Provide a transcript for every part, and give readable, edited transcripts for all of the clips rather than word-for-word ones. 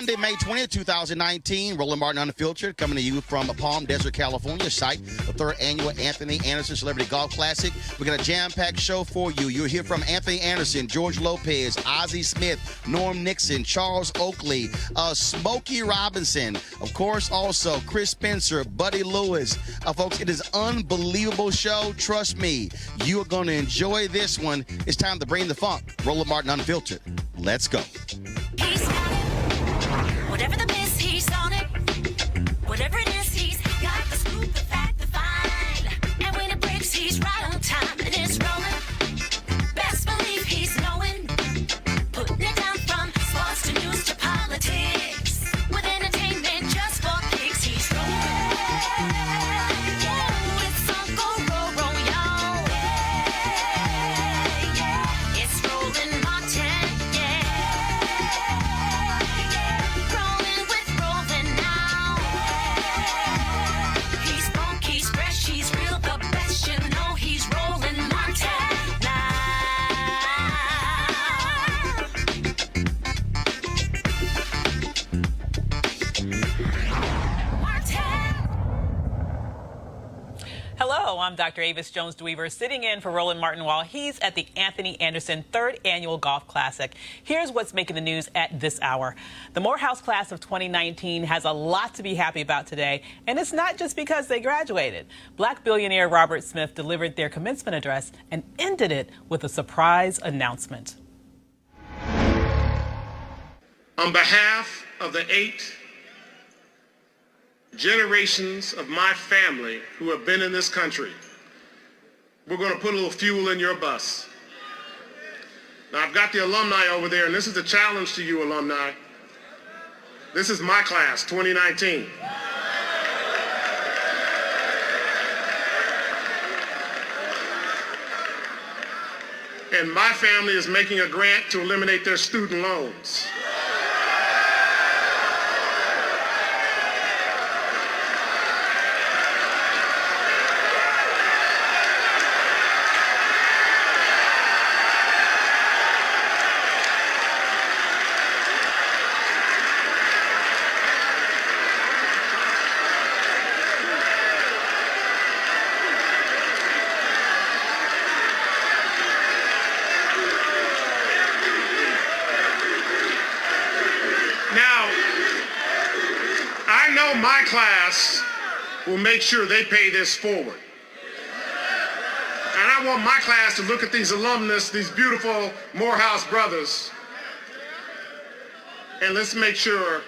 Monday, May 20th, 2019. Roland Martin Unfiltered, coming to you from Palm Desert, California, site the 3rd Annual Anthony Anderson Celebrity Golf Classic. We got a jam-packed show for you. You'll hear from Anthony Anderson, George Lopez, Ozzie Smith, Norm Nixon, Charles Oakley, Smokey Robinson, of course, also Chris Spencer, Buddy Lewis. Folks, it is an unbelievable show. Trust me, you are going to enjoy this one. It's time to bring the funk. Roland Martin Unfiltered. Let's go. He's got it. Whatever the miss, he's on it. Whatever it is, he's got the scoop, the fact, the find. And when it breaks, he's right on time. And it's rolling. Best believe he's knowing. Putting it down from sports to news to politics. With entertainment just for kicks, he's rolling. Yeah, it's Uncle Roro, y'all. Yeah, it's Roland Martin. Hello, I'm Dr. Avis Jones-DeWeaver, sitting in for Roland Martin while he's at the Anthony Anderson 3rd Annual Golf Classic. Here's what's making the news at this hour. The Morehouse class of 2019 has a lot to be happy about today, and it's not just because they graduated. Black billionaire Robert Smith delivered their commencement address and ended it with a surprise announcement. On behalf of the 8 generations of my family who have been in this country, we're going to put a little fuel in your bus. Now, I've got the alumni over there, and this is a challenge to you alumni. This is my class, 2019. And my family is making a grant to eliminate their student loans. My class will make sure they pay this forward. And I want my class to look at these alumnus, these beautiful Morehouse brothers, and let's make sure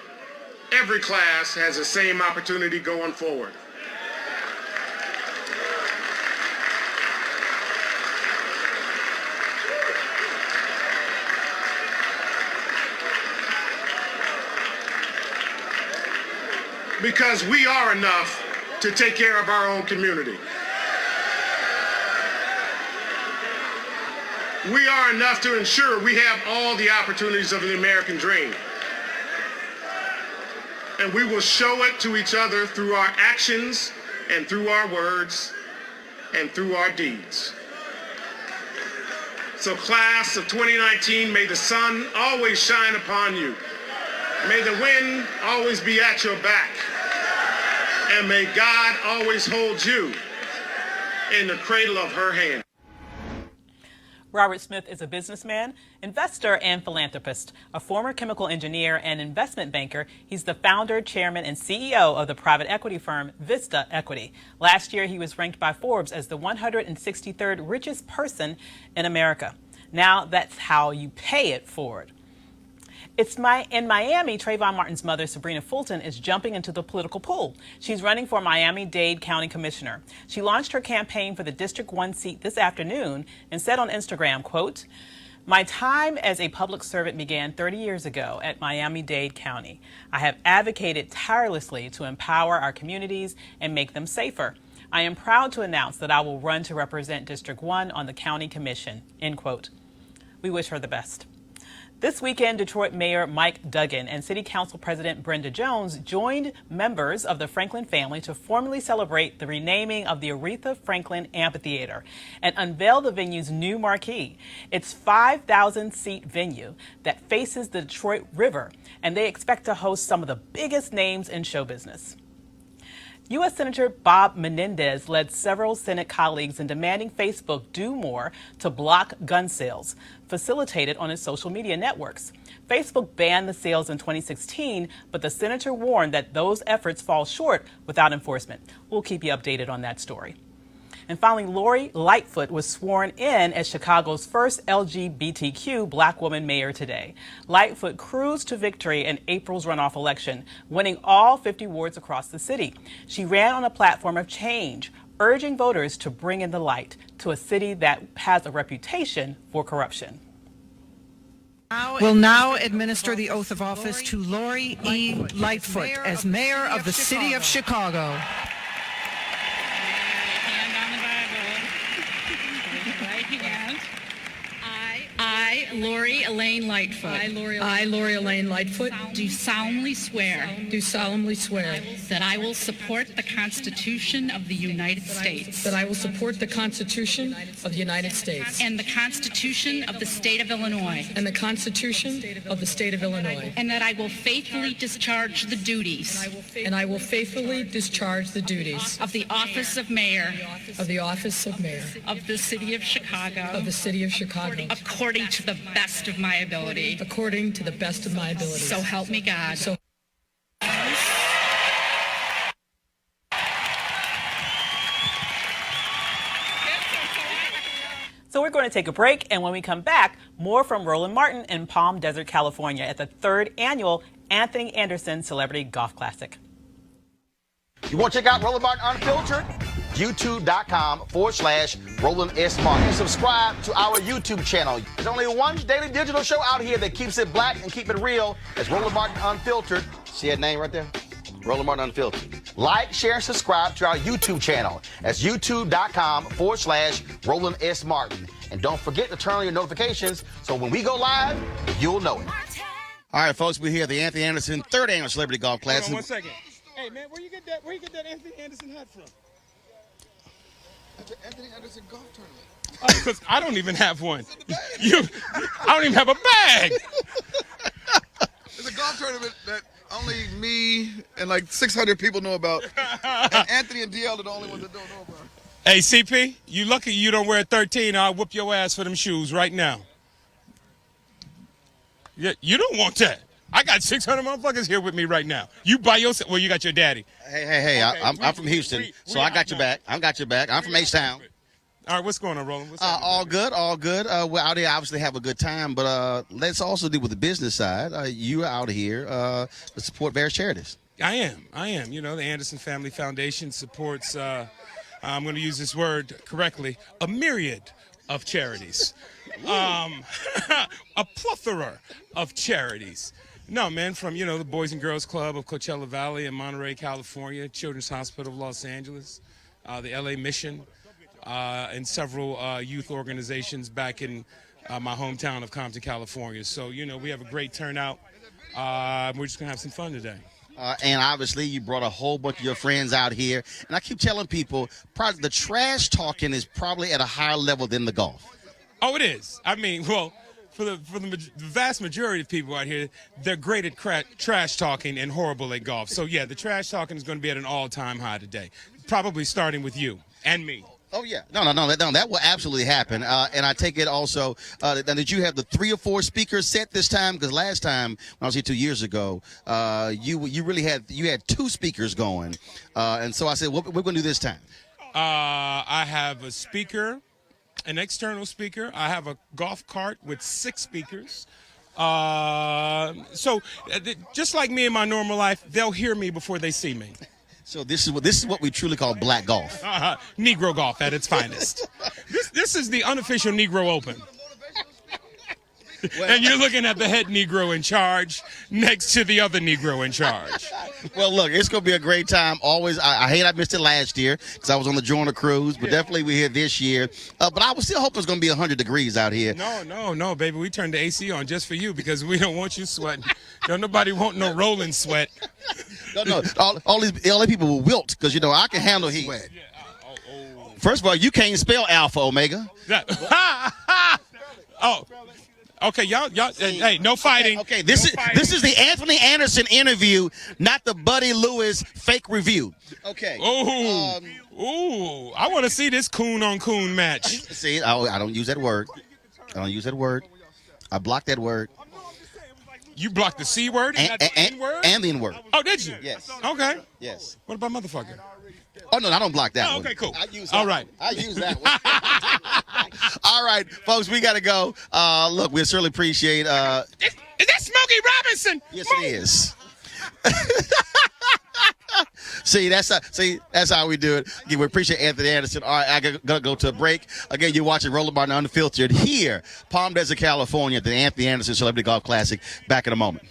every class has the same opportunity going forward. Because we are enough to take care of our own community. We are enough to ensure we have all the opportunities of the American dream. And we will show it to each other through our actions and through our words and through our deeds. So class of 2019, may the sun always shine upon you. May the wind always be at your back. And may God always hold you in the cradle of her hand. Robert Smith is a businessman, investor, and philanthropist. A former chemical engineer and investment banker, he's the founder, chairman, and CEO of the private equity firm Vista Equity. Last year, he was ranked by Forbes as the 163rd richest person in America. Now, that's how you pay it forward. In Miami, Trayvon Martin's mother, Sabrina Fulton, is jumping into the political pool. She's running for Miami-Dade County Commissioner. She launched her campaign for the District 1 seat this afternoon and said on Instagram, quote, "My time as a public servant began 30 years ago at Miami-Dade County. I have advocated tirelessly to empower our communities and make them safer. I am proud to announce that I will run to represent District 1 on the County Commission," end quote. We wish her the best. This weekend, Detroit Mayor Mike Duggan and City Council President Brenda Jones joined members of the Franklin family to formally celebrate the renaming of the Aretha Franklin Amphitheater and unveil the venue's new marquee. It's a 5,000-seat venue that faces the Detroit River, and they expect to host some of the biggest names in show business. U.S. Senator Bob Menendez led several Senate colleagues in demanding Facebook do more to block gun sales facilitated on its social media networks. Facebook banned the sales in 2016, but the senator warned that those efforts fall short without enforcement. We'll keep you updated on that story. And finally, Lori Lightfoot was sworn in as Chicago's first LGBTQ black woman mayor today. Lightfoot cruised to victory in April's runoff election, winning all 50 wards across the city. She ran on a platform of change, urging voters to bring in the light to a city that has a reputation for corruption. Will now administer the oath of office to Lori E. Lightfoot as mayor of the city of Chicago. I, Lori Elaine Lightfoot. I, Lori Elaine Lightfoot. Do solemnly swear. That I will support the Constitution of the United States. That I will support the Constitution of the United States. And the Constitution of the State of Illinois. And the Constitution of the State of Illinois. And that I will faithfully discharge the duties. And I will faithfully discharge the duties. Of the office of mayor. Of the office of mayor. Of the city of Chicago. Of the city of Chicago. According to the best of my ability. According to the best of my ability. So help me God. So we're going to take a break, and when we come back, more from Roland Martin in Palm Desert, California at the 3rd annual Anthony Anderson Celebrity Golf Classic. You want to check out Roland Martin Unfiltered? YouTube.com/Roland S. Martin. Subscribe to our YouTube channel. There's only one daily digital show out here that keeps it black and keep it real. It's Roland Martin Unfiltered. See that name right there? Roland Martin Unfiltered. Like, share, and subscribe to our YouTube channel. That's YouTube.com/Roland S. Martin. And don't forget to turn on your notifications so when we go live, you'll know it. All right, folks, we're here at the Anthony Anderson 3rd Annual Celebrity Golf Classic. Hold on 1 second. Hey, man, where you get that Anthony Anderson hat from? At the Anthony Anderson golf tournament. Because I don't even have one. I don't even have a bag. It's a golf tournament that only me and like 600 people know about. And Anthony and DL are the only ones that don't know about. Hey, CP, you lucky you don't wear 13. I'll whoop your ass for them shoes right now. Yeah, you don't want that. I got 600 motherfuckers here with me right now. You by yourself. Well, you got your daddy. Hey, okay, I'm from Houston, so I got your back. I'm from H-Town. All right, what's going on, Roland? All good. We're out here obviously have a good time, but let's also deal with the business side. You are out here to support various charities. I am. You know, the Anderson Family Foundation supports, I'm going to use this word correctly, a myriad of charities. A plethora of charities. No, man, from, you know, the Boys and Girls Club of Coachella Valley in Monterey, California, Children's Hospital of Los Angeles, the LA Mission, and several youth organizations back in my hometown of Compton, California. So, you know, we have a great turnout. We're just going to have some fun today. And obviously you brought a whole bunch of your friends out here. And I keep telling people, probably the trash talking is probably at a higher level than the golf. Oh, it is. I mean, well, for the vast majority of people out here, they're great at trash talking and horrible at golf. So, yeah, the trash talking is going to be at an all-time high today, probably starting with you and me. Oh, yeah. No, that will absolutely happen. And I take it also, did you have the 3 or 4 speakers set this time? Because last time, when I was here 2 years ago, you really had 2 speakers going. And so I said, what we're going to do this time? I have a speaker, an external speaker. I have a golf cart with 6 speakers. So just like me in my normal life, they'll hear me before they see me. So this is what we truly call black golf. Negro golf at its finest. This is the unofficial Negro Open. And you're looking at the head Negro in charge next to the other Negro in charge. Well, look, it's going to be a great time. Always, I hate I missed it last year because I was on the Joiner cruise, but definitely we're here this year. But I was still hoping it's going to be 100 degrees out here. No, baby. We turned the AC on just for you because we don't want you sweating. Don't nobody want no Roland sweat. No. All these LA people will wilt because, I can handle heat. First of all, you can't spell Alpha Omega. Oh. Okay, y'all. Hey, no fighting. Okay, this is the Anthony Anderson interview, not the Buddy Lewis fake review. Okay. Ooh, I want to see this coon on coon match. See, I don't use that word. I blocked that word. You blocked the C word and the N word? And the N word. Oh, did you? Yes. Okay. Yes. What about motherfucker? Oh, no, I don't block that one. Okay, cool. I use that one. All right, folks, we got to go. Look, we certainly appreciate. Is that Smokey Robinson? Yes, it is. See, that's how we do it. Again, we appreciate Anthony Anderson. All right, I gotta go to a break. Again, you're watching Roland Martin Unfiltered here, Palm Desert, California, at the Anthony Anderson Celebrity Golf Classic. Back in a moment.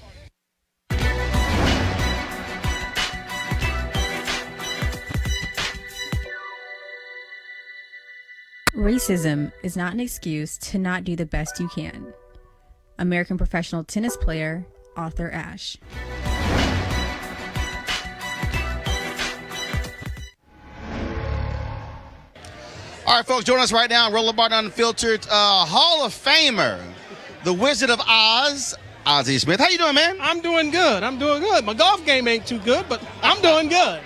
Racism is not an excuse to not do the best you can. American professional tennis player Arthur Ashe. All right, folks, join us right now on Roland Martin Unfiltered. Hall of Famer, the Wizard of Oz, Ozzie Smith. How you doing, man? I'm doing good. My golf game ain't too good, but I'm doing good.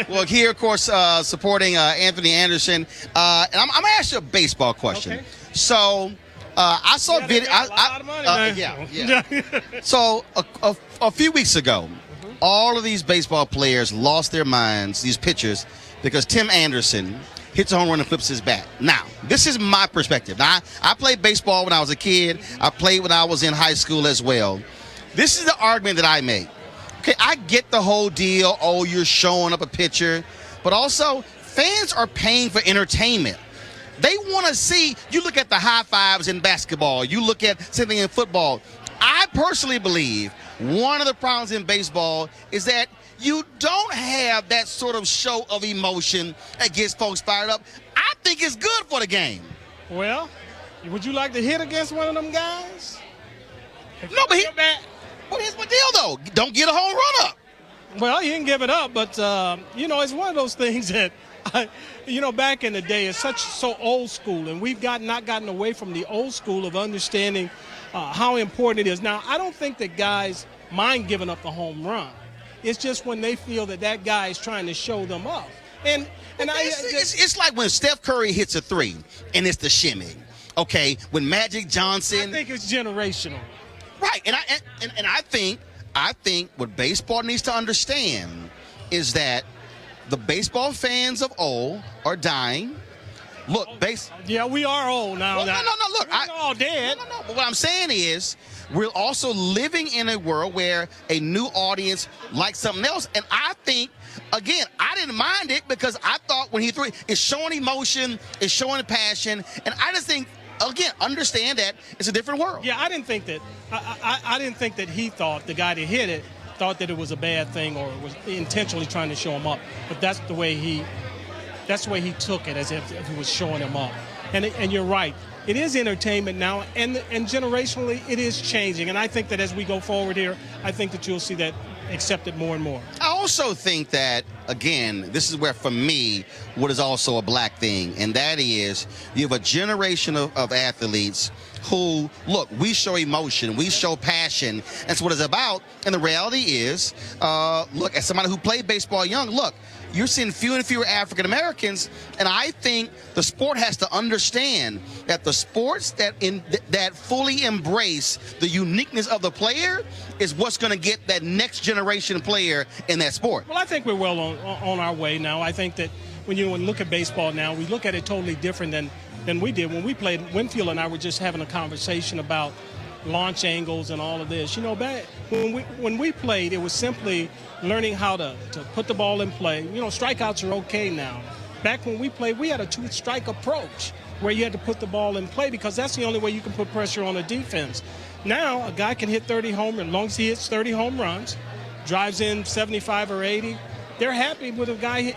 Well, here, of course, supporting Anthony Anderson. And I'm going to ask you a baseball question. Okay. So, I saw a video. A lot of money, man. Yeah. So, a few weeks ago, all of these baseball players lost their minds, these pitchers, because Tim Anderson hits a home run and flips his bat. Now, this is my perspective. Now, I played baseball when I was a kid. I played when I was in high school as well. This is the argument that I make. Okay, I get the whole deal. Oh, you're showing up a pitcher. But also, fans are paying for entertainment. They want to see, you look at the high fives in basketball. You look at something in football. I personally believe one of the problems in baseball is that you don't have that sort of show of emotion that gets folks fired up. I think it's good for the game. Well, would you like to hit against one of them guys? No, but here's my deal, though. Don't get a home run up. Well, you didn't give it up, but, it's one of those things that, back in the day, it's so old school, and we've not gotten away from the old school of understanding how important it is. Now, I don't think that guys mind giving up the home run. It's just when they feel that guy is trying to show them up. And it's like when Steph Curry hits a three, and it's the shimmy. Okay, when Magic Johnson. I think it's generational. Right, and I think what baseball needs to understand is that the baseball fans of old are dying. Look, yeah, we are old now. Well, no. Look, we're all dead. No. But what I'm saying is, we're also living in a world where a new audience likes something else. And I think, again, I didn't mind it because I thought when he threw it, it's showing emotion, it's showing passion. And I just think, again, understand that it's a different world. Yeah, I didn't think that. I didn't think that he thought, the guy that hit it, thought that it was a bad thing or was intentionally trying to show him up. But that's the way he took it, as if he was showing him up. And you're right. It is entertainment now, and generationally, it is changing. And I think that as we go forward here, I think that you'll see that accepted more and more. I also think that, again, this is where, for me, what is also a black thing, and that is you have a generation of athletes who, look, we show emotion, we show passion. That's what it's about. And the reality is, look, as somebody who played baseball young, look, you're seeing fewer and fewer African Americans, and I think the sport has to understand that the sports that fully embrace the uniqueness of the player is what's going to get that next generation player in that sport. Well, I think we're well on our way now. I think that when you look at baseball now, we look at it totally different than we did when we played. Winfield and I were just having a conversation about launch angles and all of this. Back when we played, it was simply learning how to put the ball in play. Strikeouts are okay now. Back when we played, we had a two-strike approach. where you had to put the ball in play because that's the only way you can put pressure on a defense. Now, a guy can hit 30 home runs. As long as he hits 30 home runs, drives in 75 or 80, they're happy with a guy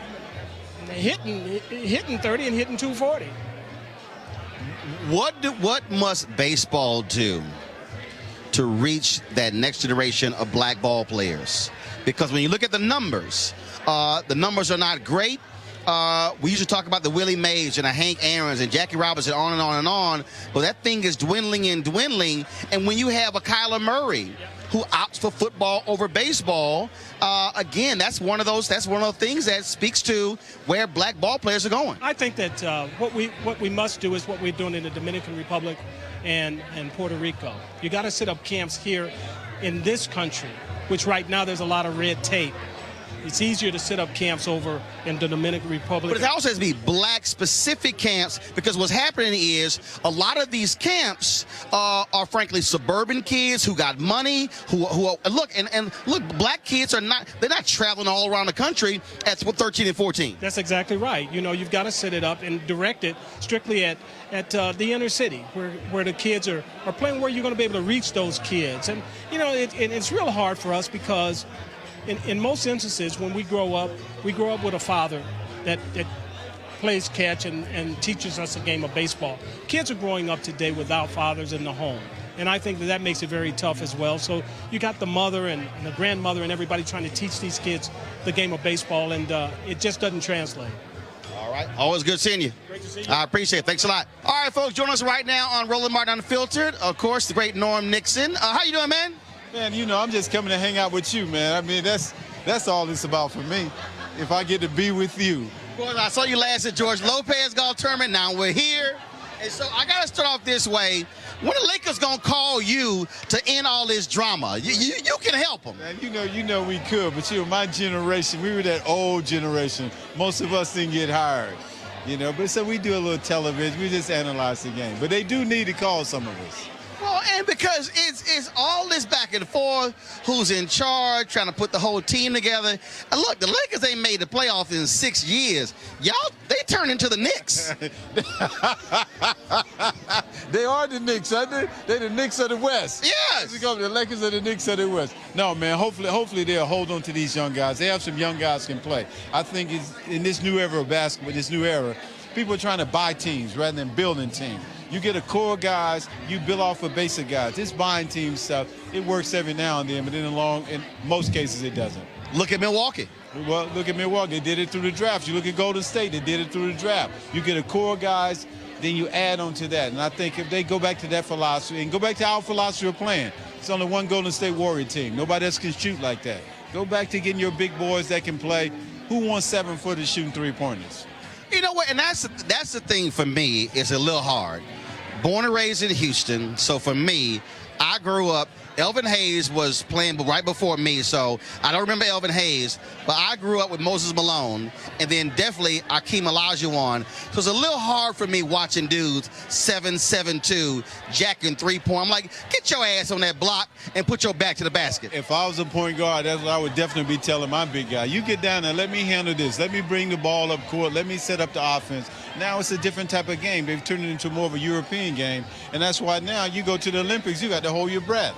hitting 30 and hitting 240. What must baseball do to reach that next generation of black ball players? Because when you look at the numbers are not great. We usually talk about the Willie Mays and the Hank Aaron's and Jackie Robinson, on and on and on. But that thing is dwindling and dwindling. And when you have a Kyler Murray who opts for football over baseball, again, that's one of those things that speaks to where black ball players are going. I think that what we must do is what we're doing in the Dominican Republic and Puerto Rico. You got to set up camps here in this country, which right now there's a lot of red tape. It's easier to set up camps over in the Dominican Republic. But it also has to be black-specific camps, because what's happening is a lot of these camps are frankly suburban kids who got money, who look, black kids they're not traveling all around the country at 13 and 14. That's exactly right. You know, you've got to set it up and direct it strictly at the inner city where the kids are playing, where you're going to be able to reach those kids. And, you know, it's real hard for us because in most instances, when we grow up with a father that plays catch and teaches us a game of baseball. Kids are growing up today without fathers in the home. And I think that makes it very tough as well. So you got the mother and the grandmother and everybody trying to teach these kids the game of baseball, and it just doesn't translate. All right. Always good seeing you. Great to see you. I appreciate it. Thanks a lot. All right, folks, join us right now on Roland Martin Unfiltered. Of course, the great Norm Nixon. How you doing, man? Man, you know, I'm just coming to hang out with you, man. I mean, that's all it's about for me, if I get to be with you. Well, I saw you last at George Lopez Golf Tournament. Now we're here. And so I got to start off this way. When the Lakers going to call you to end all this drama? You can help them. Man, you know we could, but my generation, we were that old generation. Most of us didn't get hired, you know. But so we do a little television. We just analyze the game. But they do need to call some of us. Well, and because it's all this back and forth, who's in charge, trying to put the whole team together. And look, the Lakers ain't made the playoffs in 6 years. Y'all, they turn into the Knicks. They are the Knicks, aren't they? They're the Knicks of the West. Yes. The Lakers are the Knicks of the West. No, man, hopefully they'll hold on to these young guys. They have some young guys can play. I think in this new era of basketball, this new era, people are trying to buy teams rather than building teams. You get a core guys, you build off of basic guys. This buying team stuff, it works every now and then, but in most cases it doesn't. Look at Milwaukee. Well, look at Milwaukee. They did it through the draft. You look at Golden State, they did it through the draft. You get a core guys, then you add on to that. And I think if they go back to that philosophy and go back to our philosophy of playing, it's only one Golden State Warrior team. Nobody else can shoot like that. Go back to getting your big boys that can play. Who wants 7-footers shooting three-pointers? You know what? And that's the thing for me. It's a little hard. Born and raised in Houston, so for me, I grew up. Elvin Hayes was playing right before me, so I don't remember Elvin Hayes, but I grew up with Moses Malone, and then definitely Akeem Olajuwon. So it's a little hard for me watching dudes 7'2", jacking three-point. I'm like, get your ass on that block and put your back to the basket. If I was a point guard, that's what I would definitely be telling my big guy. You get down there, let me handle this. Let me bring the ball up court. Let me set up the offense. Now it's a different type of game. They've turned it into more of a European game, and that's why now you go to the Olympics, you got to hold your breath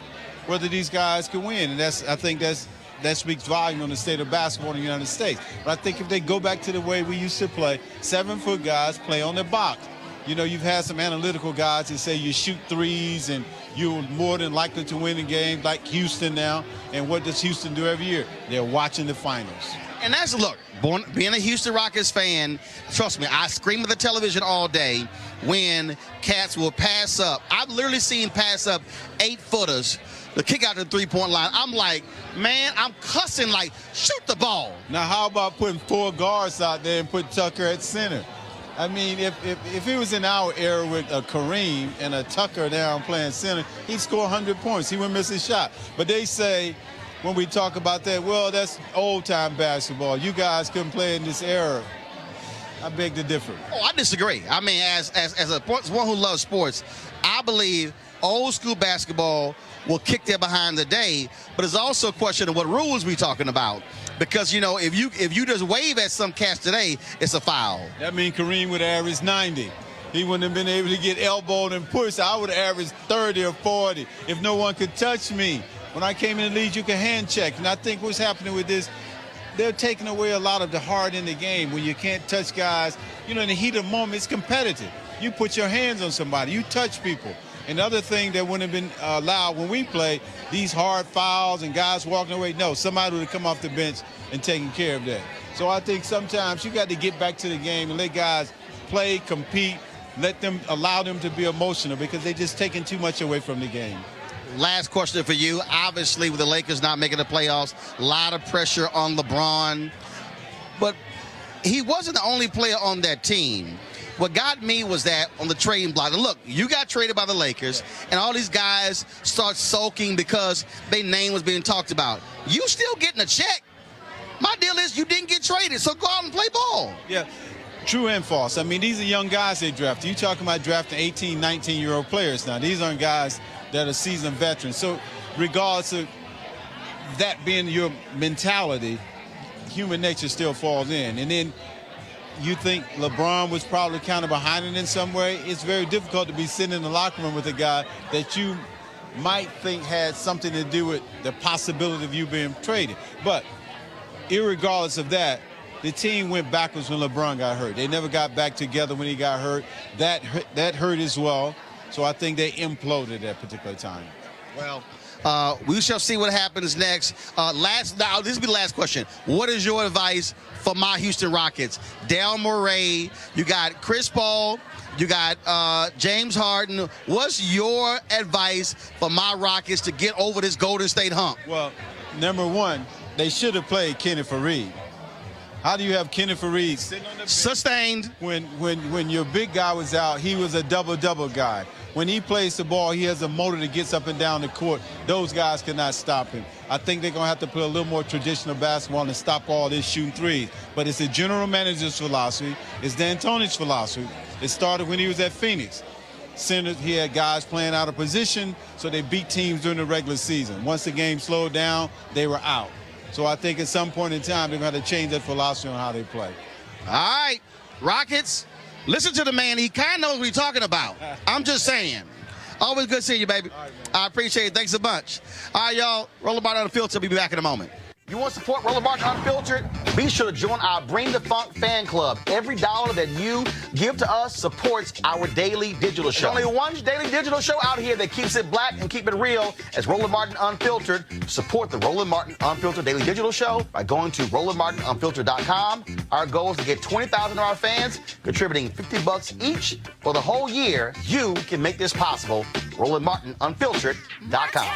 whether these guys can win. And I think that speaks volume on the state of basketball in the United States. But I think if they go back to the way we used to play, 7-foot guys play on the box. You know, you've had some analytical guys that say you shoot threes and you're more than likely to win a game, like Houston now. And what does Houston do every year? They're watching the finals. And being a Houston Rockets fan, trust me, I scream at the television all day when cats will pass up. I've literally seen pass up 8-footers to kick out the three-point line. I'm like, man, I'm cussing like, shoot the ball. Now, how about putting 4 guards out there and put Tucker at center? I mean, if it was in our era with a Kareem and a Tucker down playing center, he'd score 100 points. He wouldn't miss a shot. But they say, when we talk about that, well, that's old-time basketball. You guys couldn't play in this era. I beg to differ. Oh, I disagree. I mean, as one who loves sports, I believe old-school basketball will kick their behind today, but it's also a question of what rules we're talking about. Because, you know, if you just wave at some cats today, it's a foul. That means Kareem would average 90. he wouldn't have been able to get elbowed and pushed. I would have averaged 30 or 40 if no one could touch me. When I came in the league, you could hand check. And I think what's happening with this, they're taking away a lot of the heart in the game when you can't touch guys. You know, in the heat of the moment, it's competitive. You put your hands on somebody. You touch people. And the other thing that wouldn't have been allowed when we play, these hard fouls and guys walking away, no, somebody would have come off the bench and taken care of that. So I think sometimes you got to get back to the game and let guys play, compete, allow them to be emotional because they're just taking too much away from the game. Last question for you. Obviously, with the Lakers not making the playoffs, a lot of pressure on LeBron. But he wasn't the only player on that team. What got me was that on the trading block, and look, you got traded by the Lakers, and all these guys start sulking because their name was being talked about. You still getting a check. My deal is you didn't get traded, so go out and play ball. Yeah, true and false. I mean, these are young guys they drafted. You're talking about drafting 18, 19-year-old players now. These aren't guys that are seasoned veterans. So regardless of that being your mentality, human nature still falls in. And then you think LeBron was probably kind of behind it in some way. It's very difficult to be sitting in the locker room with a guy that you might think had something to do with the possibility of you being traded. But irregardless of that, the team went backwards when LeBron got hurt. They never got back together when he got hurt. That hurt as well. So I think they imploded at that particular time. Well, we shall see what happens next. Now, this will be the last question. What is your advice for my Houston Rockets? Daryl Morey, you got Chris Paul, you got James Harden. What's your advice for my Rockets to get over this Golden State hump? Well, number one, they should have played Kenny Fareed. How do you have Kenny Fareed sitting on the bench? Sustained. When your big guy was out, he was a double-double guy. When he plays the ball, he has a motor that gets up and down the court. Those guys cannot stop him. I think they're going to have to play a little more traditional basketball and stop all this shooting threes. But it's the general manager's philosophy. It's D'Antoni's philosophy. It started when he was at Phoenix. He had guys playing out of position, so they beat teams during the regular season. Once the game slowed down, they were out. So I think at some point in time, they're going to have to change that philosophy on how they play. All right, Rockets, listen to the man. He kind of knows what he's talking about. I'm just saying. Always good seeing you, baby. Right, I appreciate it. Thanks a bunch. All right, y'all. Roland Martin Unfiltered. We'll be back in a moment. You want to support Roland Martin Unfiltered? Be sure to join our Bring the Funk fan club. Every dollar that you give to us supports our daily digital show. There's only one daily digital show out here that keeps it black and keep it real as Roland Martin Unfiltered. Support the Roland Martin Unfiltered daily digital show by going to RolandMartinUnfiltered.com. Our goal is to get 20,000 of our fans contributing $50 each for the whole year. You can make this possible. RolandMartinUnfiltered.com.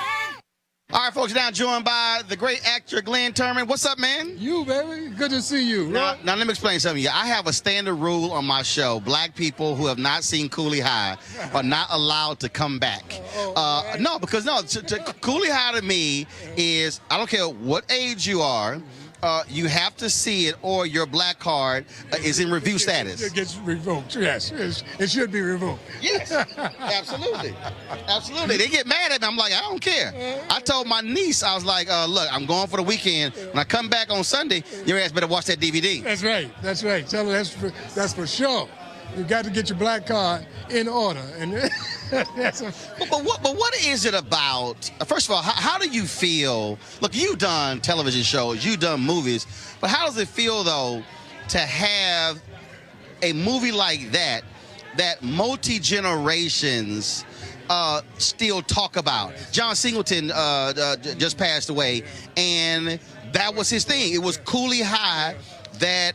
All right, folks, now joined by the great actor Glenn Turman. What's up, man? You, baby. Good to see you. Now, let me explain something to you. I have a standard rule on my show. Black people who have not seen Cooley High are not allowed to come back. No, because Cooley High to me is, I don't care what age you are, you have to see it or your black card is in review status. It gets revoked, yes. It should be revoked. Yes, absolutely. Absolutely. They get mad at me. I'm like, I don't care. I told my niece, I was like, look, I'm going for the weekend. When I come back on Sunday, your ass better watch that DVD. That's right. That's right. Tell her that's for sure. You've got to get your black card in order. And but what is it about? First of all, how do you feel? Look, you've done television shows, you've done movies, but how does it feel, though, to have a movie like that multi-generations still talk about? John Singleton just passed away, and that was his thing. It was Cooley High that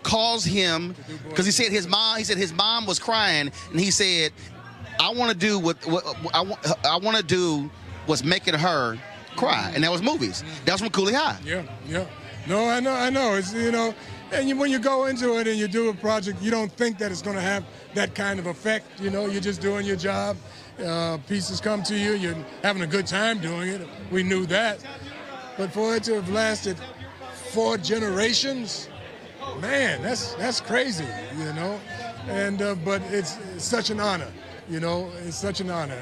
caused him, because he said his mom was crying, and he said, I want to do what I want to do what's making her cry, and that was movies. That was from Cooley High. Yeah. No, I know. It's, and when you go into it and you do a project, you don't think that it's going to have that kind of effect. You're just doing your job. Pieces come to you. You're having a good time doing it. We knew that. But for it to have lasted 4 generations, man, that's crazy, And but it's such an honor, It's such an honor.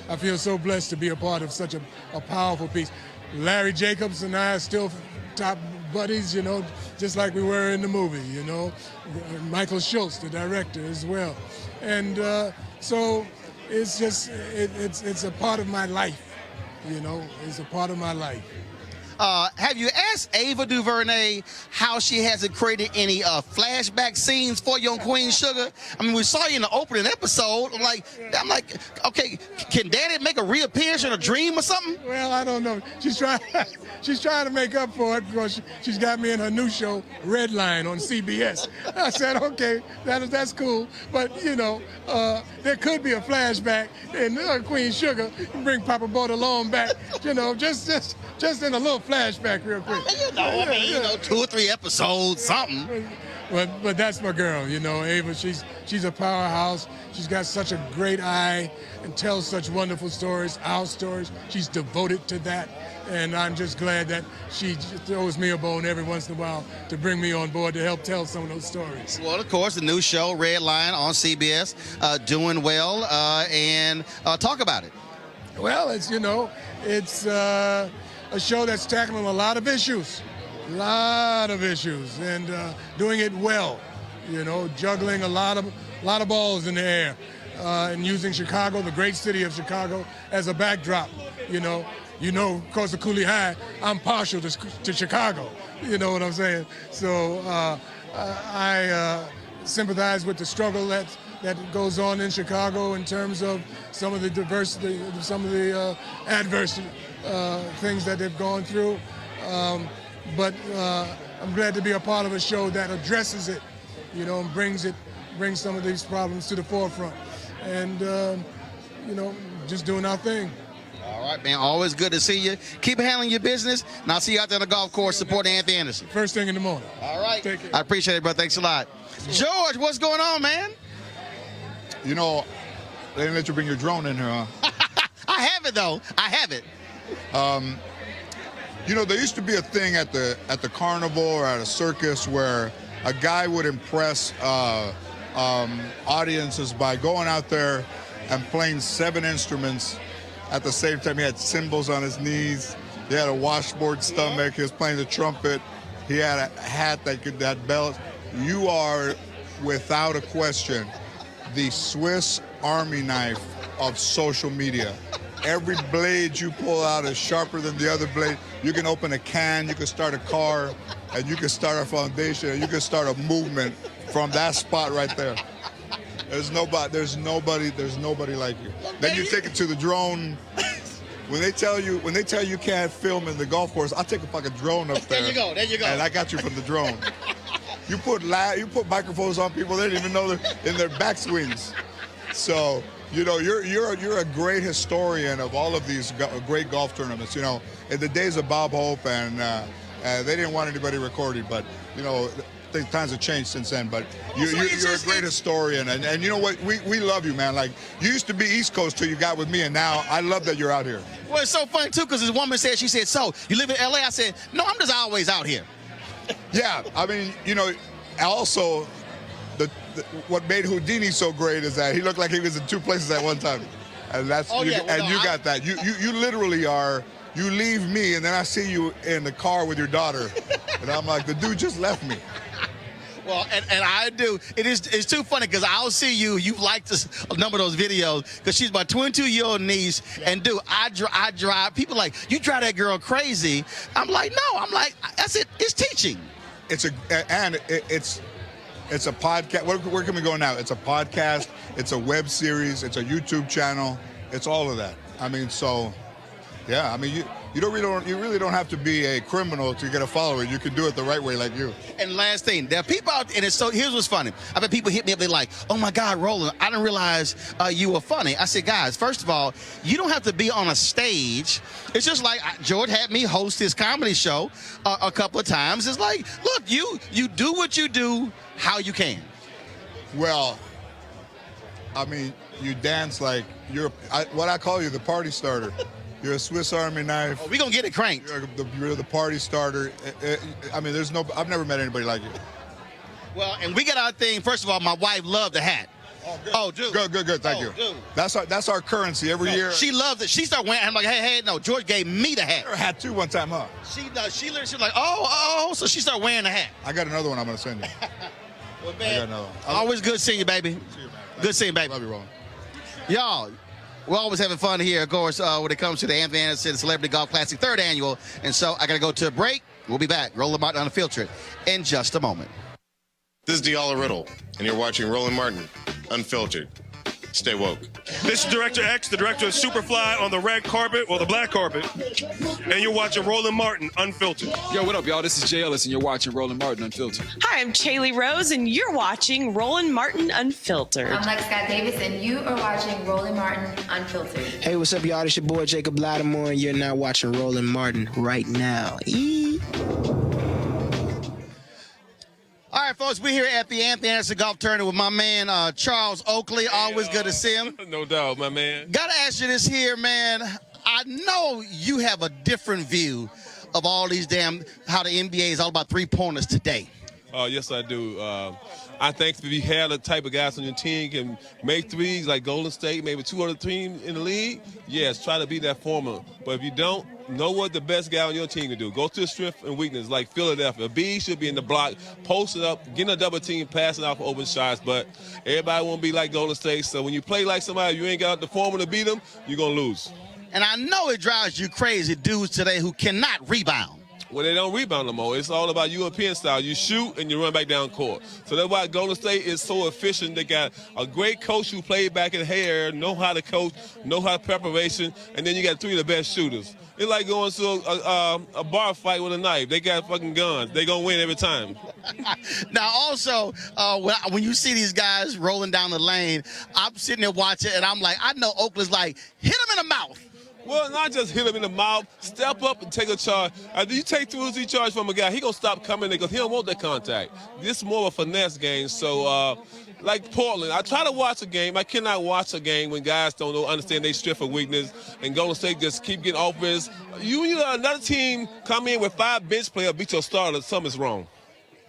I feel so blessed to be a part of such a powerful piece. Larry Jacobs and I are still top buddies, you know, just like we were in the movie, you know. Michael Schultz, the director, as well. And so it's just, it's a part of my life, you know. It's a part of my life. Have you asked Ava DuVernay how she hasn't created any flashback scenes for you on Queen Sugar? I mean, we saw you in the opening episode. I'm like, okay, can Daddy make a reappearance in a dream or something? Well, I don't know. She's trying to make up for it because she's got me in her new show, Red Line, on CBS. I said, okay, that's cool. But, you know, there could be a flashback in Queen Sugar. Bring Papa Bordelon back, you know, just in a little flashback real quick. You know, 2 or 3 episodes, something. But that's my girl, you know, Ava. She's a powerhouse. She's got such a great eye and tells such wonderful stories, our stories. She's devoted to that. And I'm just glad that she throws me a bone every once in a while to bring me on board to help tell some of those stories. Well, of course, the new show, Red Line, on CBS, doing well. And talk about it. Well, it's, you know, it's a show that's tackling a lot of issues, and doing it well, you know, juggling a lot of balls in the air, and using Chicago, the great city of Chicago, as a backdrop. You know, because of Cooley High, I'm partial to Chicago. You know what I'm saying? So I sympathize with the struggle that goes on in Chicago in terms of some of the diversity, some of the adverse things that they've gone through. But I'm glad to be a part of a show that addresses it, you know, and brings some of these problems to the forefront. And, you know, just doing our thing. All right, man. Always good to see you. Keep handling your business, and I'll see you out there on the golf course supporting Anthony Anderson. First thing in the morning. All right. Take care. I appreciate it, brother. Thanks a lot. George, what's going on, man? You know, they didn't let you bring your drone in here, huh? I have it, though. I have it. You know, there used to be a thing at the carnival or at a circus where a guy would impress audiences by going out there and playing 7 instruments at the same time. He had cymbals on his knees. He had a washboard stomach. He was playing the trumpet. He had a hat that belt. You are, without a question, the Swiss Army knife of social media. Every blade you pull out is sharper than the other blade. You can open a can, you can start a car, and you can start a foundation, and you can start a movement from that spot right there. There's nobody like you. Then you take it to the drone. When they tell you you can't film in the golf course, I'll take a fucking drone up there. There you go. And I got you from the drone. You put microphones on people, they didn't even know they're in their backswings. So, you know, you're a great historian of all of these great golf tournaments. You know, in the days of Bob Hope and they didn't want anybody recording, but you know, times have changed since then. But you're a great historian, and you know what? We love you, man. Like, you used to be East Coast till you got with me, and now I love that you're out here. Well, it's so funny too, because this woman said, so you live in LA? I said, no, I'm just always out here. Yeah, I mean, you know, also what made Houdini so great is that he looked like he was in 2 places at one time, and that's you got that. You literally are. You leave me, and then I see you in the car with your daughter, and I'm like, the dude just left me. Well, and I do. It's too funny because I'll see you. You've liked a number of those videos because she's my 22-year-old niece. And dude, I drive. People are like, you drive that girl crazy. I'm like, no. I'm like, that's it. It's teaching. It's a podcast. Where can we go now? It's a podcast. It's a web series. It's a YouTube channel. It's all of that. I mean, so yeah. I mean, you really don't have to be a criminal to get a follower. You can do it the right way, like you. And last thing, there are people out, and here's what's funny. I bet people hit me up. They're like, "Oh my God, Roland, I didn't realize you were funny." I said, guys, first of all, you don't have to be on a stage. It's just like George had me host his comedy show a couple of times. It's like, look, you do what you do, how you can. Well, I mean, you dance like what I call you, the party starter. You're a Swiss Army knife. Oh, we're going to get it cranked. You're the party starter. I mean, I've never met anybody like you. Well, and we got our thing. First of all, my wife loved the hat. Oh, dude. Good. Thank you. Dude. That's our currency every year. She loves it. She started wearing. I'm like, hey, no. George gave me the hat. I had two one time, huh? She like, oh. So she started wearing the hat. I got another one I'm gonna send you. Well, I man, got another one. always good seeing you, baby. See you, man. Good seeing you, baby. Love you, Roland. Y'all, we're always having fun here, of course, when it comes to the Anthony Anderson Celebrity Golf Classic 3rd Annual. And so I got to go to a break. We'll be back. Roland Martin Unfiltered in just a moment. This is Diala Riddle, and you're watching Roland Martin Unfiltered. Stay woke. This is Director X, the director of Superfly on the red carpet, or the black carpet, and you're watching Roland Martin Unfiltered. Yo, what up, y'all? This is Jay Ellis, and you're watching Roland Martin Unfiltered. Hi, I'm Chaley Rose, and you're watching Roland Martin Unfiltered. I'm Lex Scott Davis, and you are watching Roland Martin Unfiltered. Hey, what's up, y'all? It's your boy Jacob Lattimore, and you're now watching Roland Martin right now. All right, folks, we're here at the Anthony Anderson Golf Tournament with my man, Charles Oakley. Always good to see him. No doubt, my man. Got to ask you this here, man. I know you have a different view of all these how the NBA is all about three-pointers today. Yes, I do. I think if you have the type of guys on your team can make threes like Golden State, maybe two other teams in the league, yes, try to be that formula. But if you don't, know what the best guy on your team can do. Go to the strength and weakness like Philadelphia. B should be in the block, post it up, getting a double team, passing out for open shots. But everybody won't be like Golden State. So when you play like somebody, you ain't got the formula to beat them, you're going to lose. And I know it drives you crazy, dudes today who cannot rebound. Well, they don't rebound no more. It's all about European style. You shoot and you run back down court. So that's why Golden State is so efficient. They got a great coach who played back in hair, know how to coach, know how to preparation, and then you got three of the best shooters. It's like going to a bar fight with a knife. They got fucking guns. They gonna win every time. Now, also, when you see these guys rolling down the lane, I'm sitting there watching, and I'm like, I know Oakland's like, hit him in the mouth. Well, not just hit him in the mouth. Step up and take a charge. After you take 2 or 3 charges from a guy, he gonna stop coming because he don't want that contact. This is more of a finesse game. So, like Portland, I try to watch a game. I cannot watch a game when guys don't understand their strength or weakness, and Golden State just keep getting offense. You another team come in with 5 bench players, beat your starter. Something's wrong.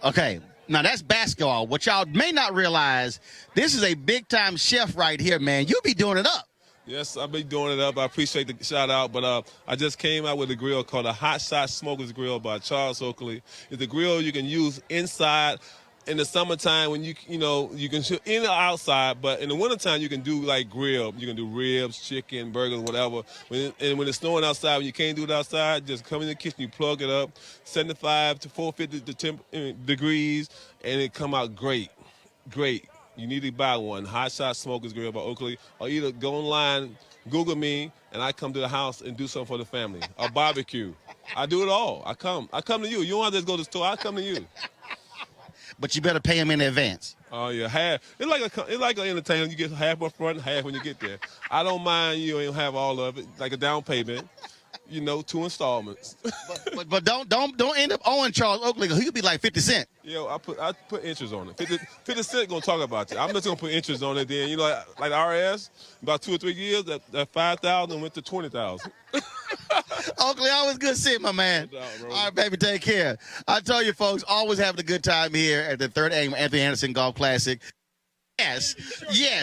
Okay. Now, that's basketball. What y'all may not realize, this is a big-time chef right here, man. You be doing it up. Yes, I've been doing it up. I appreciate the shout-out, but I just came out with a grill called a Hot Shot Smokers Grill by Charles Oakley. It's a grill you can use inside in the summertime when you can shoot in or outside, but in the wintertime you can do like grill. You can do ribs, chicken, burgers, whatever. When it's snowing outside, when you can't do it outside, just come in the kitchen, you plug it up, 75 to 450 degrees, and it come out great. Great. You need to buy one. Hot Shot Smokers Grill by Oakley. Or either go online, Google me, and I come to the house and do something for the family. A barbecue. I do it all. I come to you. You don't have to go to the store. I come to you. But you better pay them in advance. Oh, yeah, half. It's like an entertainment. You get half up front, half when you get there. I don't mind you ain't have all of it, like a down payment. 2 installments. but don't end up owing Charles Oakley. He could be like 50 Cent. Yo, I put interest on it. 50 Cent gonna talk about it. I'm just gonna put interest on it. Then like RS, about 2 or 3 years, that 5,000 went to 20,000. Oakley, always good seeing my man. No doubt, all right, baby, take care. I tell you, folks, always having a good time here at the 3rd Annual Anthony Anderson Golf Classic. Yes,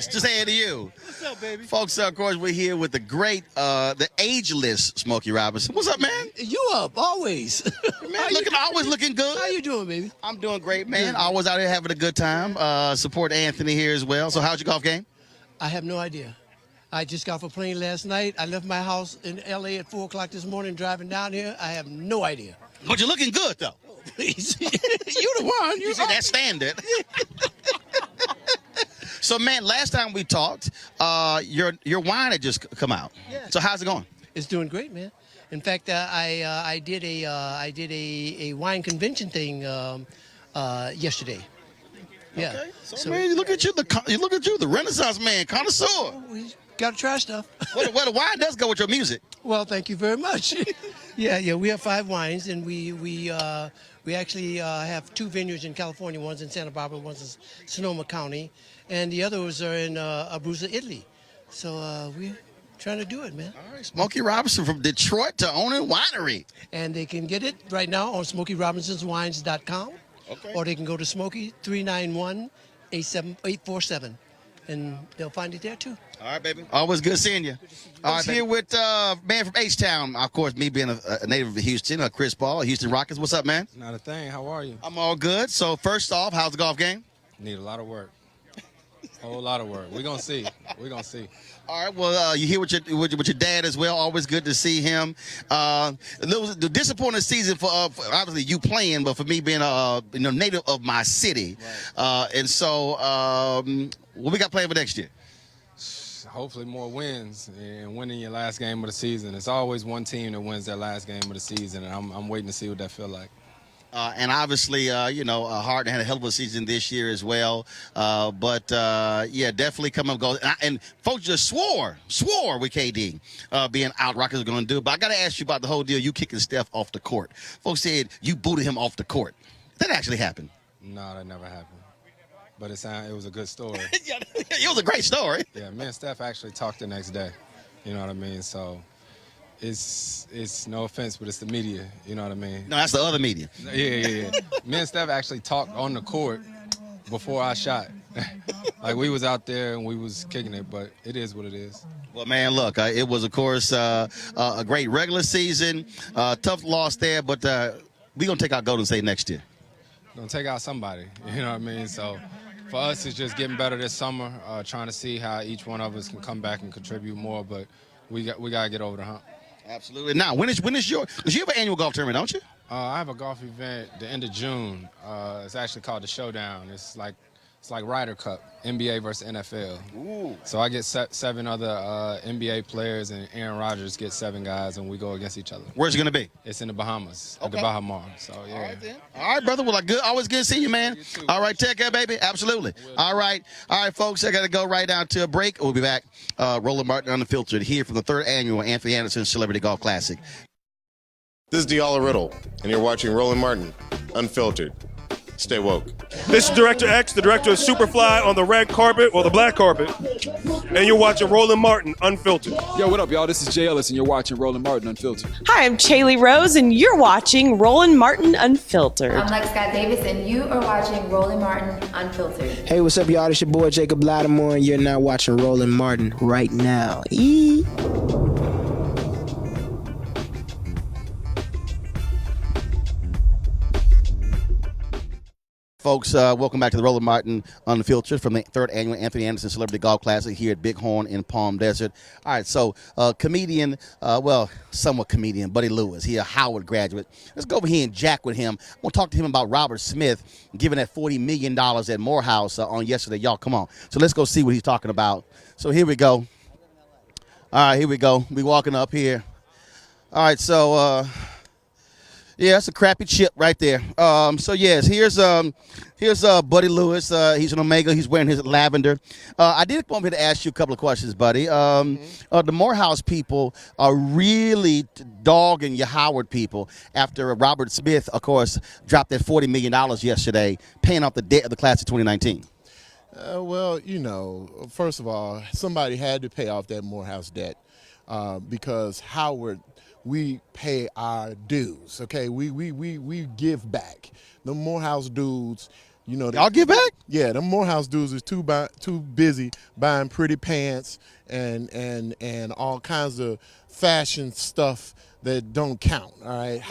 just saying to you. What's up, baby? Folks, of course, we're here with the great, the ageless Smokey Robinson. What's up, man? You up, always. Man, always looking good. How you doing, baby? I'm doing great, man. Always out here having a good time. Support Anthony here as well. So how's your golf game? I have no idea. I just got off a plane last night. I left my house in L.A. at 4 o'clock this morning driving down here. I have no idea. But you're looking good, though. Oh, please. You the one. You see that standard. So, man, last time we talked, your wine had just come out. Yeah. So how's it going? It's doing great, man. In fact, I did a wine convention thing yesterday. Yeah. Okay. So man, look at you, the Renaissance man, connoisseur. We got to try stuff. Well, the wine does go with your music. Well, thank you very much. Yeah. We have 5 wines, and we actually have 2 vineyards in California. One's in Santa Barbara, one's in Sonoma County, and the others are in Abruzzo, Italy. So we're trying to do it, man. All right, Smokey Robinson from Detroit to owning winery. And they can get it right now on SmokeyRobinsonsWines.com. Okay. Or they can go to Smokey 391-847. and they'll find it there too. All right, baby. Always good seeing you. All right, here with man from H-Town. Of course, me being a native of Houston, Chris Paul, Houston Rockets. What's up, man? Not a thing. How are you? I'm all good. So first off, how's the golf game? Need a lot of work. Whole lot of work. We're going to see. We're going to see. All right. Well, you here with your dad as well. Always good to see him. It was the disappointing season for obviously you playing, but for me being a native of my city, and so what we got playing for next year? Hopefully more wins and winning your last game of the season. It's always one team that wins their last game of the season, and I'm waiting to see what that feel like. And obviously, Harden had a hell of a season this year as well. But definitely come up goes. And folks just swore with KD being out. Rockets are going to do it. But I got to ask you about the whole deal. You kicking Steph off the court. Folks said you booted him off the court. That actually happened. No, that never happened. But it was a good story. It was a great story. Yeah, me and Steph actually talked the next day. You know what I mean? So it's no offense, but it's the media. You know what I mean? No, that's the other media. Yeah. Me and Steph actually talked on the court before I shot. Like we was out there and we was kicking it, but it is what it is. Well, man, look, it was, of course, a great regular season. Tough loss there, but we're going to take out Golden State next year. Going to take out somebody. You know what I mean? So for us, it's just getting better this summer, trying to see how each one of us can come back and contribute more, but we got to get over the hump. Absolutely. Now, when is your? Because you have an annual golf tournament, don't you? I have a golf event the end of June. It's actually called the Showdown. It's like Ryder Cup, NBA versus NFL. Ooh. So I get 7 other NBA players, and Aaron Rodgers gets 7 guys, and we go against each other. Where's it going to be? It's in the Bahamas, at the Bahamas. So yeah. All right, then. All right, brother. Well, always good to see you, man. You too, all right, take care, baby. Absolutely. All right, folks. I got to go right down to a break. We'll be back. Roland Martin Unfiltered here from the 3rd annual Anthony Anderson Celebrity Golf Classic. This is Diala Riddle, and you're watching Roland Martin Unfiltered. Stay woke. This is Director X, the director of Superfly on the red carpet or the black carpet, and you're watching Roland Martin Unfiltered. Yo, what up, y'all? This is Jay Ellis, and you're watching Roland Martin Unfiltered. Hi, I'm Chaley Rose, and you're watching Roland Martin Unfiltered. I'm Lex Scott Davis, and you are watching Roland Martin Unfiltered. Hey, what's up, y'all? It's your boy Jacob Lattimore, and you're now watching Roland Martin right now. Folks, welcome back to the Roland Martin Unfiltered from the 3rd annual Anthony Anderson Celebrity Golf Classic here at Bighorn in Palm Desert. All right, so comedian, somewhat comedian, Buddy Lewis. He's a Howard graduate. Let's go over here and jack with him. I want to talk to him about Robert Smith giving that $40 million at Morehouse on yesterday. Y'all, come on. So let's go see what he's talking about. So here we go. All right, here we go. We walking up here. All right, so... yeah, it's a crappy chip right there. So yes, here's Buddy Lewis. He's an Omega. He's wearing his lavender. I did come here to ask you a couple of questions, Buddy. The Morehouse people are really dogging your Howard people after Robert Smith, of course, dropped that $40 million yesterday, paying off the debt of the class of 2019. Well, first of all, somebody had to pay off that Morehouse debt because Howard. We pay our dues, okay? We give back. The Morehouse dudes, y'all give back? Yeah, the Morehouse dudes is too busy buying pretty pants and all kinds of fashion stuff that don't count. All right.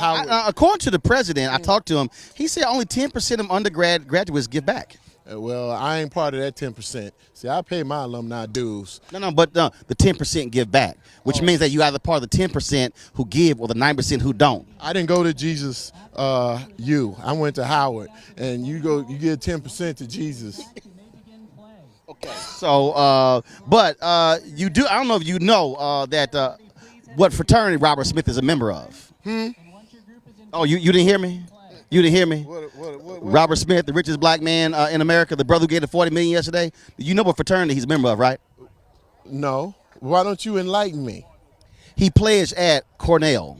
According to the president, I talked to him. He said only 10% of graduates give back. Well, I ain't part of that 10%. See, I pay my alumni dues. No, but the 10% give back, which means that you either part of the 10% who give or the 9% who don't. I didn't go to Jesus I went to Howard, and you give 10% to Jesus. Okay. So, but you do. I don't know if you know that what fraternity Robert Smith is a member of. Oh, you didn't hear me? You didn't hear me? What? Robert Smith, the richest black man in America, the brother who gave the $40 million yesterday. You know what fraternity he's a member of, right? No. Why don't you enlighten me? He pledged at Cornell.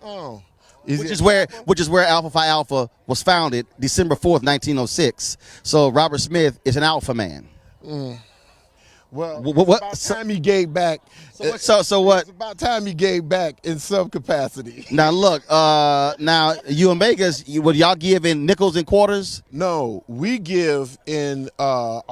Oh. Which is where Alpha Phi Alpha was founded, December 4th, 1906. So Robert Smith is an alpha man. Well, What? it's about time he gave back. So what? It's about time he gave back in some capacity. Now look, now you Omegas, would y'all give in nickels and quarters? No, we give in a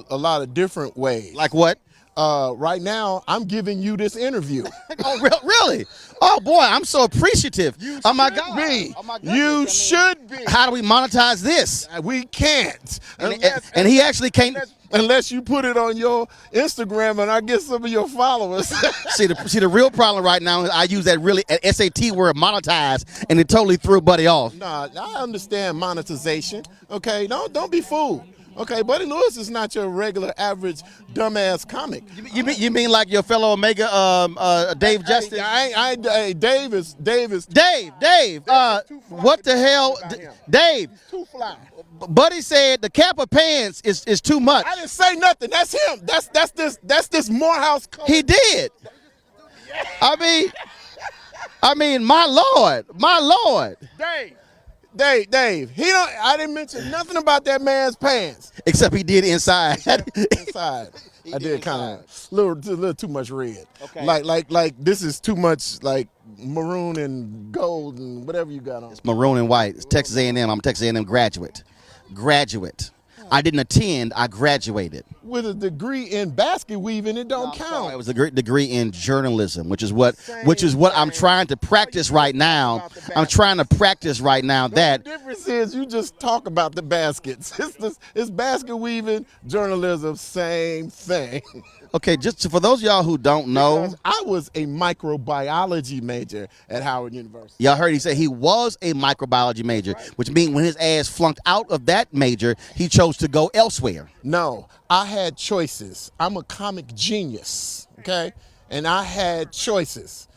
lot of different ways. Like what? Right now, I'm giving you this interview. Oh, really? Oh boy, I'm so appreciative. Oh my God. Be. Oh my goodness. You should be. How do we monetize this? We can't. And he actually can't. Unless you put it on your Instagram and I get some of your followers. see the real problem right now is I use that SAT word monetize, and it totally threw Buddy off. Nah, I understand monetization. Okay, don't be fooled. Okay, Buddy Lewis is not your regular average dumbass comic. You mean like your fellow Omega Dave Justice? Dave is Dave. What the hell, Dave? Too fly. Buddy said the Kappa pants is too much. I didn't say nothing. That's him. That's this Morehouse color. He did. I mean, my Lord. Dave. I didn't mention nothing about that man's pants. Except he did inside. Inside. I did kind of a little too much red. Okay. Like this is too much like maroon and gold and whatever you got on. It's maroon and white. It's Texas A&M. I'm a Texas A&M graduate. I didn't attend. I graduated. With a degree in basket weaving, it don't count. Sorry, it was a great degree in journalism, which is what I'm trying to practice right now. I'm trying to practice right now that. The difference is you just talk about the baskets. It's basket weaving, journalism, same thing. Okay, just for those of y'all who don't know, because I was a microbiology major at Howard University. Y'all heard he say he was a microbiology major, which means when his ass flunked out of that major, he chose to go elsewhere. No, I had choices. I'm a comic genius, okay? And I had choices.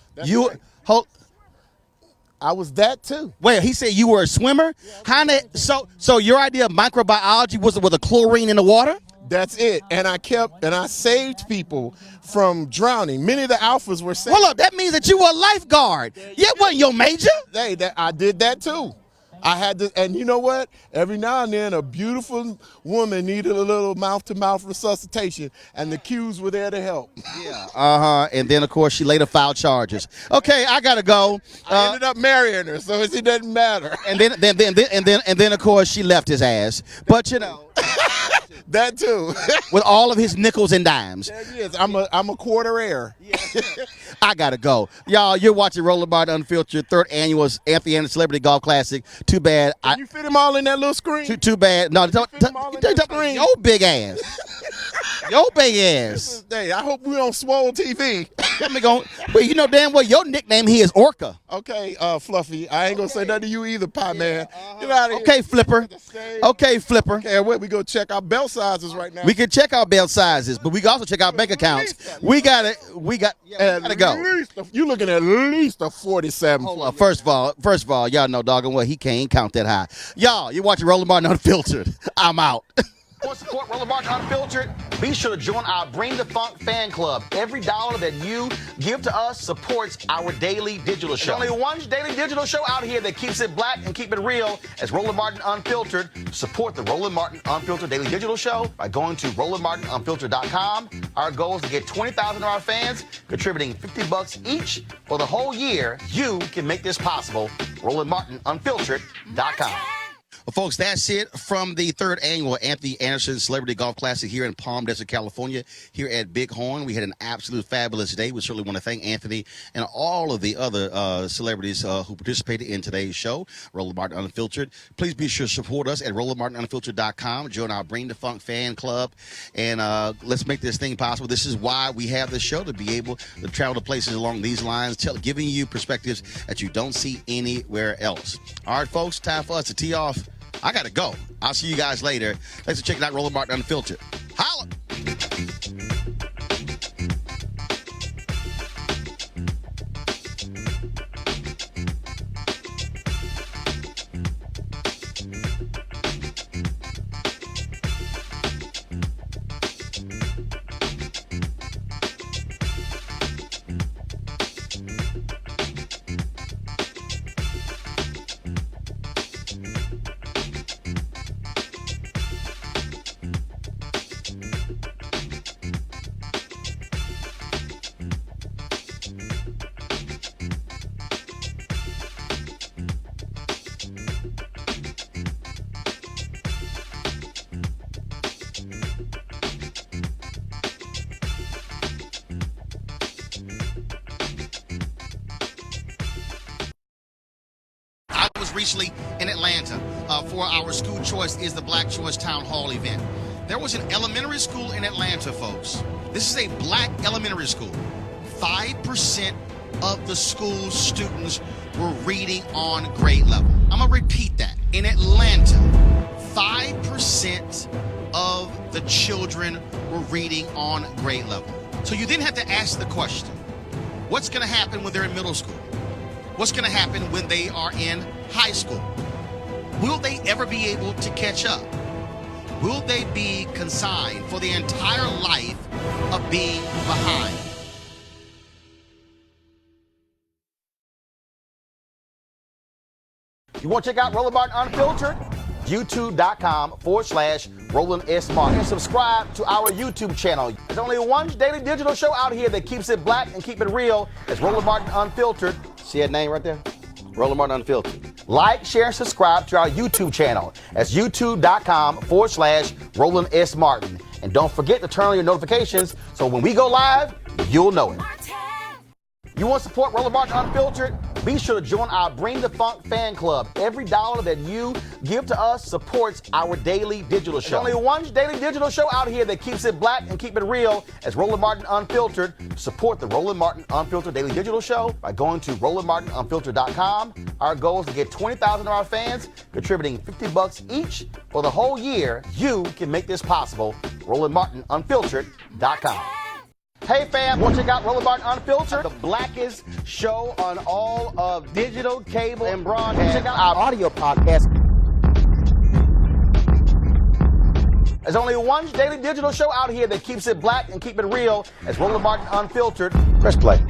I was that too. Wait, he said you were a swimmer? Yeah, so your idea of microbiology was with a chlorine in the water? That's it. And I saved people from drowning. Many of the alphas were saved. Hold up, that means that you were a lifeguard. Yeah, wasn't your major? Hey, I did that too. I had to, and you know what? Every now and then, a beautiful woman needed a little mouth-to-mouth resuscitation, and the Qs were there to help. Yeah. And then of course she later filed charges. Okay, I gotta go. I ended up marrying her, so it doesn't matter. And then of course she left his ass. But you know. That too. With all of his nickels and dimes. There he is. I'm a quarter heir. I gotta go. Y'all, you're watching Roland Martin Unfiltered, 3rd annual Anthony Anderson Celebrity Golf Classic. Too bad. Can you fit him all in that little screen? Too bad. No, don't your big ass. Your big ass. Hey, I hope we on Swole TV. Well, you know damn well your nickname here is Orca. Okay, Fluffy. I ain't gonna say nothing to you either, Pie Man. Get out of here. Okay, Flipper. Okay, where we go check our belt sizes right now. We can check our belt sizes, but we can also check our bank accounts. We gotta go. You looking at least a 47. Hold on. First of all, y'all know doggone well he can't count that high. Y'all, you're watching Roland Martin Unfiltered. I'm out. For support Roland Martin Unfiltered, be sure to join our Bring the Funk fan club. Every dollar that you give to us supports our daily digital show. There's only one daily digital show out here that keeps it black and keep it real as Roland Martin Unfiltered. Support the Roland Martin Unfiltered daily digital show by going to RolandMartinUnfiltered.com. Our goal is to get 20,000 of our fans contributing $50 each for the whole year. You can make this possible. RolandMartinUnfiltered.com. Well, folks, that's it from the 3rd annual Anthony Anderson Celebrity Golf Classic here in Palm Desert, California, here at Bighorn. We had an absolute fabulous day. We certainly want to thank Anthony and all of the other celebrities who participated in today's show, Roland Martin Unfiltered. Please be sure to support us at RolandMartinUnfiltered.com. Join our Bring the Funk fan club, and let's make this thing possible. This is why we have this show, to be able to travel to places along these lines, giving you perspectives that you don't see anywhere else. All right, folks, time for us to tee off. I gotta go. I'll see you guys later. Thanks for checking out Roland Martin Unfiltered. Holla! was recently in Atlanta for our School Choice is the Black Choice Town Hall event. There was an elementary school in Atlanta, folks. This is a black elementary school. 5% of the school's students were reading on grade level. I'm going to repeat that. In Atlanta, 5% of the children were reading on grade level. So you then have to ask the question, what's going to happen when they're in middle school? What's going to happen when they are in high school? Will they ever be able to catch up? Will they be consigned for the entire life of being behind? You want to check out Roland Martin Unfiltered? YouTube.com/Roland S. Martin. And subscribe to our YouTube channel. There's only one daily digital show out here that keeps it black and keep it real. It's Roland Martin Unfiltered. See that name right there? Roland Martin Unfiltered. Like, share, and subscribe to our YouTube channel. That's YouTube.com/Roland S. Martin. And don't forget to turn on your notifications so when we go live, you'll know it. You want to support Roland Martin Unfiltered? Be sure to join our Bring the Funk fan club. Every dollar that you give to us supports our daily digital show. There's only one daily digital show out here that keeps it black and keep it real. It's Roland Martin Unfiltered. Support the Roland Martin Unfiltered daily digital show by going to RolandMartinUnfiltered.com. Our goal is to get 20,000 of our fans contributing $50 each for the whole year. You can make this possible. RolandMartinUnfiltered.com. Hey fam, want to check out Roland Martin Unfiltered? The blackest show on all of digital, cable, and broadcast. Check out our audio podcast. There's only one daily digital show out here that keeps it black and keep it real. It's Roland Martin Unfiltered. Press play.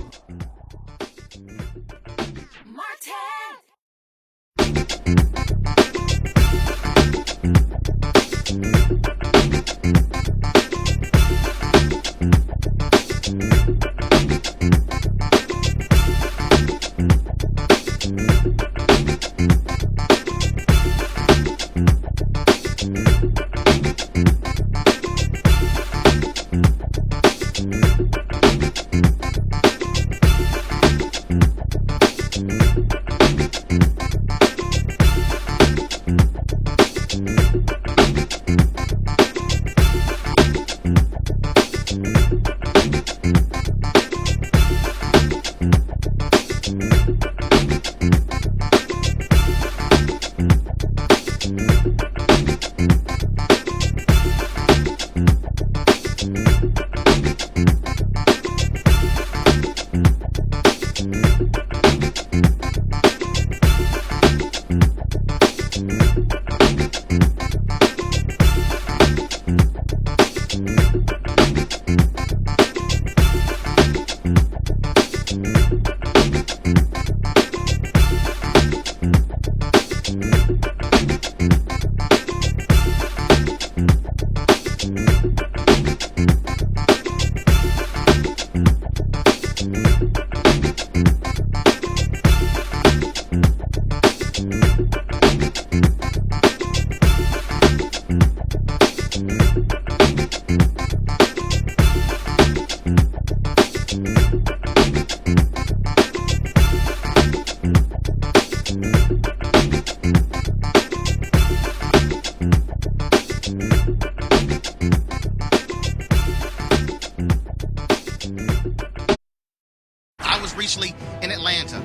Recently in Atlanta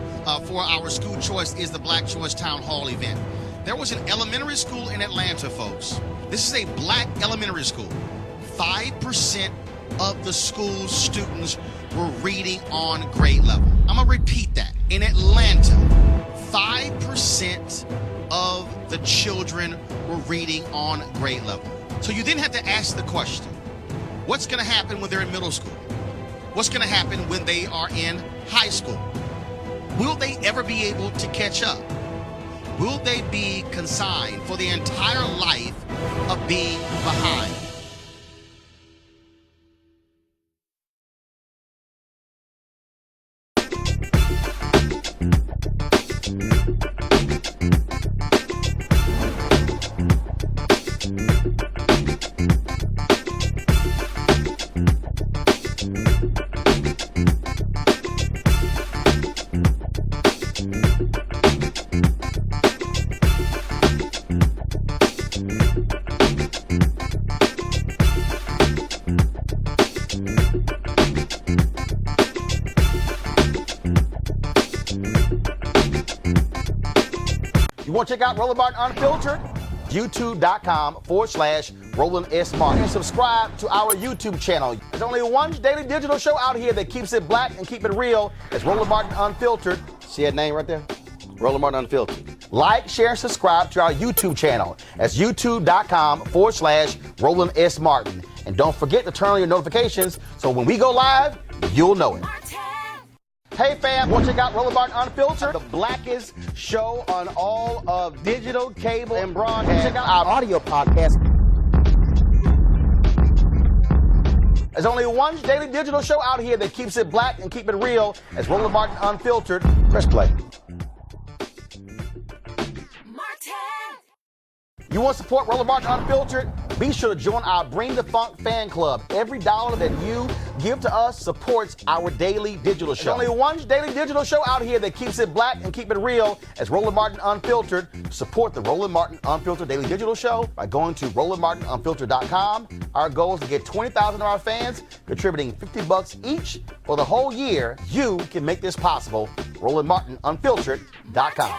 for our School Choice is the Black Choice Town Hall event. There was an elementary school in Atlanta, folks. This is a black elementary school. 5% of the school's students were reading on grade level. I'm going to repeat that. In Atlanta, 5% of the children were reading on grade level. So you then have to ask the question, what's going to happen when they're in middle school? What's going to happen when they are in high school? Will they ever be able to catch up? Will they be consigned for the entire life of being behind? You want to check out Roland Martin Unfiltered? YouTube.com/Roland S. Martin. And subscribe to our YouTube channel. There's only one daily digital show out here that keeps it black and keep it real. It's Roland Martin Unfiltered. See that name right there? Roland Martin Unfiltered. Like, share, and subscribe to our YouTube channel. That's YouTube.com/Roland S. Martin. And don't forget to turn on your notifications so when we go live, you'll know it. Hey fam, want to check out Roland Martin Unfiltered, the blackest show on all of digital, cable, and broadcast. Check out our audio podcast. There's only one daily digital show out here that keeps it black and keep it real. It's Roland Martin Unfiltered. Press play. You want to support Roland Martin Unfiltered? Be sure to join our Bring the Funk fan club. Every dollar that you give to us supports our daily digital show. There's only one daily digital show out here that keeps it black and keep it real. It's Roland Martin Unfiltered. Support the Roland Martin Unfiltered daily digital show by going to RolandMartinUnfiltered.com. Our goal is to get 20,000 of our fans contributing $50 each for the whole year. You can make this possible. RolandMartinUnfiltered.com.